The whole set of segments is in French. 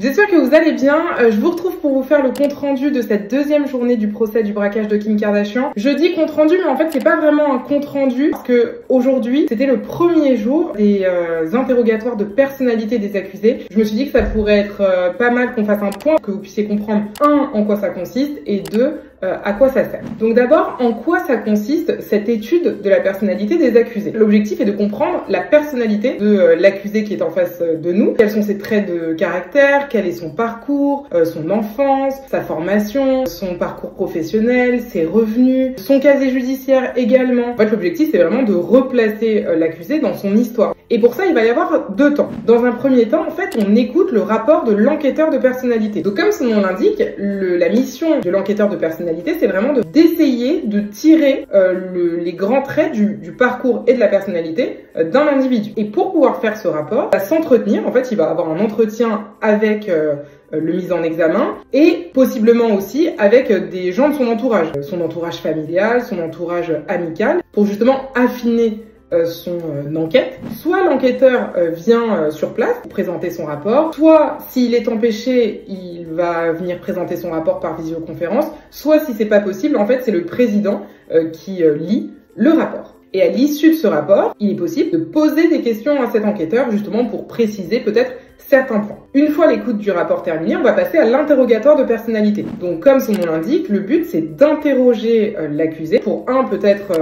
J'espère que vous allez bien. Je vous retrouve pour vous faire le compte rendu de cette deuxième journée du procès du braquage de Kim Kardashian. Je dis compte rendu, mais en fait c'est pas vraiment un compte rendu parce que aujourd'hui c'était le premier jour des interrogatoires de personnalité des accusés. Je me suis dit que ça pourrait être pas mal qu'on fasse un point, que vous puissiez comprendre en quoi ça consiste et à quoi ça sert. Donc d'abord, en quoi ça consiste cette étude de la personnalité des accusés? L'objectif est de comprendre la personnalité de l'accusé qui est en face de nous. Quels sont ses traits de caractère, quel est son parcours, son enfance, sa formation, son parcours professionnel, ses revenus, son casier judiciaire également. En fait, l'objectif c'est vraiment de replacer l'accusé dans son histoire. Et pour ça, il va y avoir deux temps. Dans un premier temps, en fait, on écoute le rapport de l'enquêteur de personnalité. Donc comme son nom l'indique, la mission de l'enquêteur de personnalité, c'est vraiment d'essayer de tirer les grands traits du parcours et de la personnalité d'un individu. Et pour pouvoir faire ce rapport, il va s'entretenir, en fait, il va avoir un entretien avec le mis en examen et possiblement aussi avec des gens de son entourage familial, son entourage amical, pour justement affiner son enquête. Soit l'enquêteur vient sur place pour présenter son rapport, soit s'il est empêché, il va venir présenter son rapport par visioconférence, soit si c'est pas possible, en fait c'est le président qui lit le rapport. Et à l'issue de ce rapport, il est possible de poser des questions à cet enquêteur justement pour préciser peut-être certains points. Une fois l'écoute du rapport terminée, on va passer à l'interrogatoire de personnalité. Donc comme son nom l'indique, le but c'est d'interroger l'accusé pour peut-être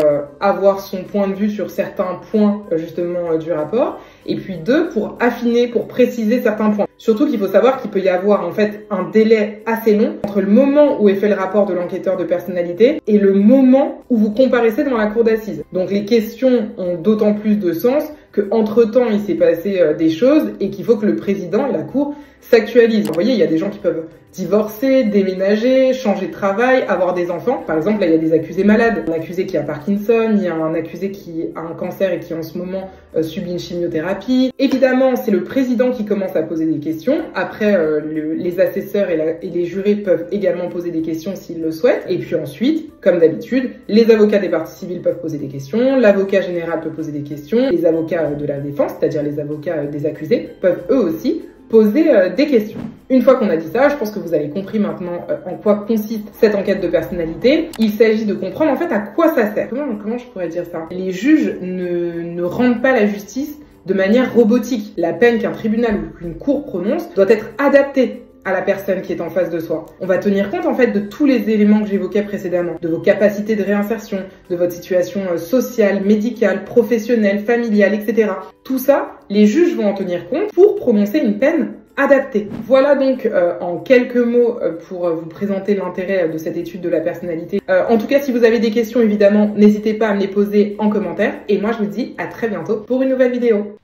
avoir son point de vue sur certains points justement du rapport, et puis deux, pour affiner, pour préciser certains points. Surtout qu'il faut savoir qu'il peut y avoir en fait un délai assez long entre le moment où est fait le rapport de l'enquêteur de personnalité et le moment où vous comparaissez devant la cour d'assises. Donc les questions ont d'autant plus de sens qu'entre-temps il s'est passé des choses et qu'il faut que le président et la cour s'actualisent. Vous voyez, il y a des gens qui peuvent divorcer, déménager, changer de travail, avoir des enfants. Par exemple, là, il y a des accusés malades. Un accusé qui a Parkinson, il y a un accusé qui a un cancer et qui en ce moment subit une chimiothérapie. Évidemment, c'est le président qui commence à poser des questions. Après, les assesseurs et les jurés peuvent également poser des questions s'ils le souhaitent. Et puis ensuite, comme d'habitude, les avocats des parties civiles peuvent poser des questions, l'avocat général peut poser des questions, les avocats de la défense, c'est-à-dire les avocats des accusés, peuvent eux aussi poser des questions. Une fois qu'on a dit ça, je pense que vous avez compris maintenant en quoi consiste cette enquête de personnalité. Il s'agit de comprendre en fait à quoi ça sert. Comment je pourrais dire ça? Les juges ne rendent pas la justice de manière robotique. La peine qu'un tribunal ou qu'une cour prononce doit être adaptée à la personne qui est en face de soi. On va tenir compte en fait de tous les éléments que j'évoquais précédemment, de vos capacités de réinsertion, de votre situation sociale, médicale, professionnelle, familiale, etc. Tout ça, les juges vont en tenir compte pour prononcer une peine adaptée. Voilà donc en quelques mots pour vous présenter l'intérêt de cette étude de la personnalité. En tout cas, si vous avez des questions, évidemment, n'hésitez pas à me les poser en commentaire. Et moi, je vous dis à très bientôt pour une nouvelle vidéo.